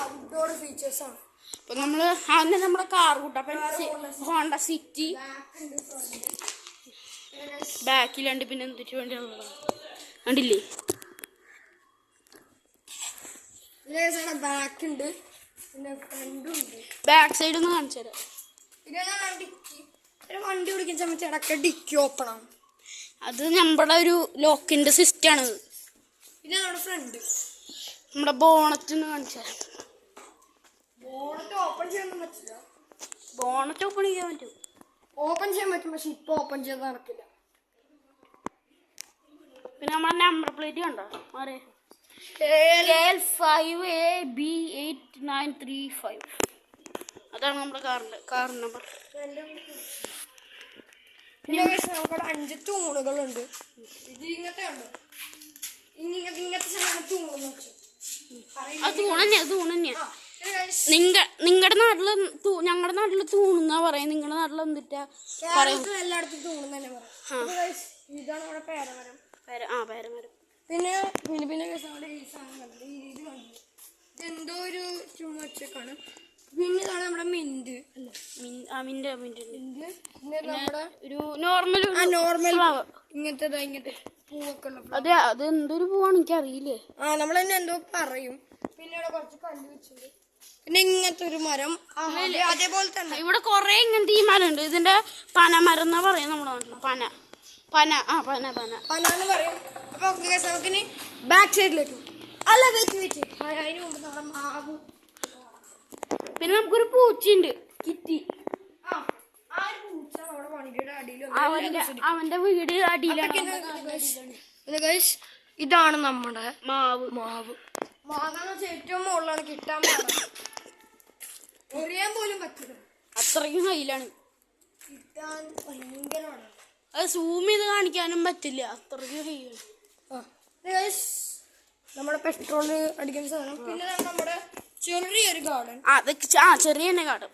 Outdoor features ആണ്. അപ്പൊ നമ്മള് ആദ്യം നമ്മുടെ കാർ കൂട്ടാം. ഹോണ്ട സിറ്റി ബാക്കിലുണ്ട്. പിന്നെ എന്തിട്ട് വേണ്ടിയുള്ളത് കണ്ടില്ലേ? ബാക്ക് ഉണ്ട്, പിന്നെ ഫ്രണ്ടും ഉണ്ട്. ബാക്ക് സൈഡ് ഒന്ന് കാണിച്ചു തരാം. പിന്നെ വണ്ടി ഓടിക്കുന്ന സമയത്ത് ഇടയ്ക്ക് ഡിക്കി ഓപ്പൺ ആണ്. അത് നമ്മുടെ ഒരു ലോക്കിന്റെ സിസ്റ്റം ആണ്. പിന്നെ നമ്മുടെ ഫ്രണ്ട് നമ്മുടെ ബോണറ്റ് ഒന്ന് കാണിച്ചു തരാം. ബോണറ്റ് ഓപ്പൺ ചെയ്യാൻ പറ്റില്ല. ബോണറ്റ് ഓപ്പൺ ചെയ്യാൻ പറ്റും. ഓപ്പൺ ചെയ്യാൻ പറ്റും, പക്ഷെ ഇപ്പൊ ഓപ്പൺ ചെയ്ത് നടക്കില്ല. പിന്നെ നമ്മുടെ നമ്പർ പ്ലേറ്റ് കണ്ടോ? മാറേ KL5AB8935. അതാണ് നമ്മുടെ കാർ നമ്പർ. പിന്നെ നമുക്കവിടെ 5 തൂണുകളുണ്ട്. ഇത് ഇങ്ങനത്തെ ഉണ്ട്. ഇങ്ങനത്തെ സാധനം തൂണെന്ന് വെച്ചു. അത് തൂണന്നെയാ. നിങ്ങളുടെ നാട്ടില് ഞങ്ങളുടെ നാട്ടില് തൂണെന്നാ പറയാ. നിങ്ങളുടെ നാട്ടിൽ എന്തിട്ടാ എല്ലായിടത്തും തൂണെന്ന് തന്നെ പറയാം. ഇതാണ് നമ്മുടെ പേരമരം. പേരമരം. പിന്നെ പിന്നെ പിന്നെ ഈ സാധനം കണ്ടത് ഇത് കണ്ടു. ഇതെന്തോ ഒരു ചുമച്ചക്കാണ്. പിന്നെ ഇതാണ് നമ്മുടെ മിന്റ് അല്ലേ? മിന്റ് നമ്മുടെ ഒരു നോർമൽ ഇങ്ങനത്തെ പൂവൊക്കെ ഉള്ള. അതെ, അത് എന്തൊരു പൂവാണ് എനിക്കറിയില്ലേ. നമ്മൾ തന്നെ എന്തോ പറയും. പിന്നെ ഇവിടെ കുറച്ച് കല്ല് വെച്ചിട്ടുണ്ട്. പിന്നെ ഇങ്ങനത്തെ ഒരു മരം അതേപോലെ തന്നെ ഇവിടെ കൊറേ ഇങ്ങനത്തെ ഈ മരം ഉണ്ട്. ഇതിന്റെ പനമരം എന്നാ പറയാ നമ്മുടെ നാട്ടില്. പന എന്ന് പറയും. അപ്പൊ നമുക്കിനി ബാക്ക് സൈഡിലേക്ക് അല്ല വെച്ച് അതിന് മുമ്പ് നമ്മുടെ മാവ്. പിന്നെ നമുക്കൊരു പൂച്ചയുണ്ട്, കിറ്റി. അവന്റെ വീട് അടിയിലാണ്. ഇതാണ് നമ്മുടെ മാവ്. ഏറ്റവും മുകളിലാണ്. കിട്ടാൻ ഒരേം പോലും പറ്റില്ല, അത്രയ്ക്കും ഹൈലാണ്. കിട്ടാൻ ഭയങ്കരമാണ്. അത് സൂം ചെയ്ത് കാണിക്കാനും പറ്റില്ല, അത്രയ്ക്കും ഹൈയാണ്. നമ്മുടെ പെട്രോള് അടിക്കുന്ന സാധനം. പിന്നെ നമ്മുടെ ചെറിയൊരു ഗാർഡൻ. ചെറിയ ഗാർഡൻ.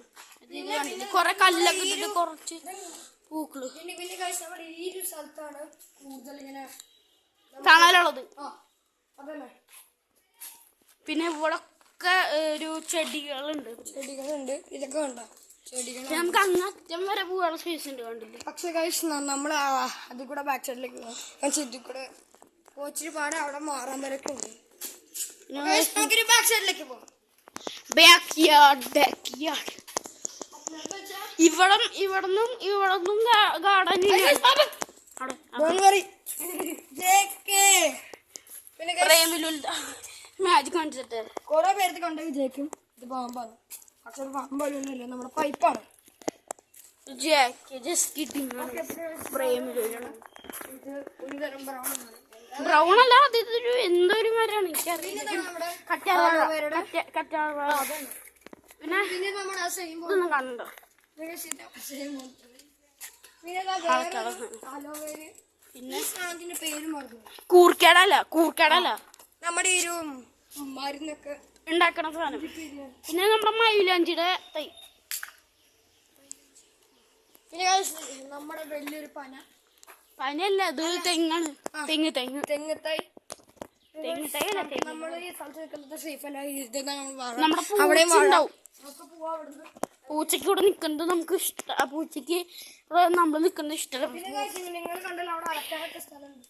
കൊറേ കല്ലൊക്കെ ഇട്ടിട്ട് കുറച്ച് പൂക്കള്. പിന്നെ ഈ ഒരു സ്ഥലത്താണ് കൂടുതൽ ഇങ്ങനെ തണലുള്ളത്. അതല്ലേ. പിന്നെ ഇവിടെ ഒക്കെ ഒരു ചെടികളുണ്ട്. ഇതൊക്കെ കണ്ട ചെടികൾ. നമുക്ക് അങ്ങറ്റം വരെ പോകാനുള്ള സ്പേസ് ഉണ്ട്, കണ്ടില്ലേ? പക്ഷെ നമ്മൾ അതിൽ കൂടെ ബാക്ക് സൈഡിലേക്ക് പോകാം. ഇതിൽ കൂടെ കോച്ചിരി പാടെ അവിടെ മാറാൻ വരൊക്കെ ഉണ്ട്. ബാക്ക് സൈഡിലേക്ക് പോകാം. Backyard. ഇവിടന്നും ഗാർഡൻ. മാജിക് കാണിച്ചിട്ട് കൊറേ പേർക്ക് കണ്ട വിജയിക്കും. ഇത് പാമ്പാണ്, പക്ഷെ അത് പാമ്പൊന്നുമില്ല, നമ്മുടെ പൈപ്പാണ്. ബ്രൗൺ അല്ല, അതൊരു എന്തൊരു മരമാണ് എനിക്കറിയില്ല. പിന്നെ ഇതൊന്നും കാണണ്ടോ? പിന്നെ സാധനത്തിന്റെ പേര് മറന്നു. കൂർക്കേടല്ല നമ്മുടെ ഈ ഒരു മരുന്നൊക്കെ ഉണ്ടാക്കണ സാധനം. പിന്നെ നമ്മുടെ മൈലാഞ്ചിയുടെ തൈ. പിന്നെ നമ്മുടെ വലിയൊരു പനയല്ല, ഇത് തെങ്ങാണ്. തെങ്ങ് തൈ. നമ്മൾ ഈ സ്ഥലത്ത് നിൽക്കുന്നത് സേഫ് അല്ല. നമ്മുടെ പൂച്ചയുണ്ടാവും. പൂച്ചയ്ക്ക് ഇവിടെ നിക്കുന്നത് നമുക്ക് ഇഷ്ടം. ആ പൂച്ചക്ക് നമ്മൾ നിക്കുന്നത് ഇഷ്ടമല്ല. നിങ്ങൾ കണ്ടല്ലോ അവിടെ അടക്കാനൊക്കെ സ്ഥലമുണ്ട്.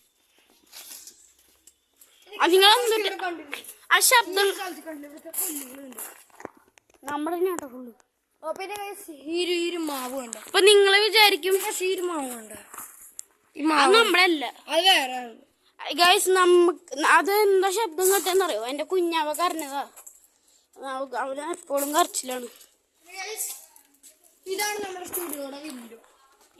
ആ ശബ്ദം നമ്മുടെ കേട്ടോ ഫുള്ള്. പിന്നെ ഈ മാവ് കണ്ടോ? അപ്പൊ നിങ്ങള് വിചാരിക്കും ഈ മാവ് കണ്ടോ? അത് നമ്മളല്ല, അത് വേറെ. ഗൈസ് നമുക്ക് അത് എന്താ ശബ്ദം കേട്ടെന്നറിയോ? എന്റെ കുഞ്ഞാവ കരഞ്ഞതാ. അവന് എപ്പോഴും കരച്ചിലാണ്. ഇതാണ് നമ്മുടെ സ്റ്റുഡിയോയുടെ വിൻഡോ.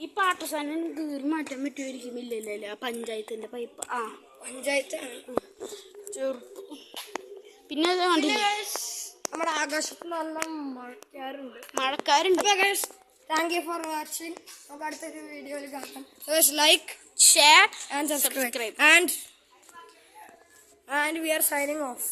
ഈ പാട്ടസാനം കീറി മാറ്റാൻ പറ്റുമായിരിക്കും. ഇല്ല, പഞ്ചായത്തിന്റെ പൈപ്പ്. പഞ്ചായത്താണ് ചെറുപ്പ്. പിന്നെ നമ്മുടെ ആകാശത്ത് നല്ല മഴക്കാറുണ്ട്. Thank you for watching. നമുക്ക് അടുത്തൊരു വീഡിയോയിൽ കാണാം. Like, share and subscribe. And we are signing off.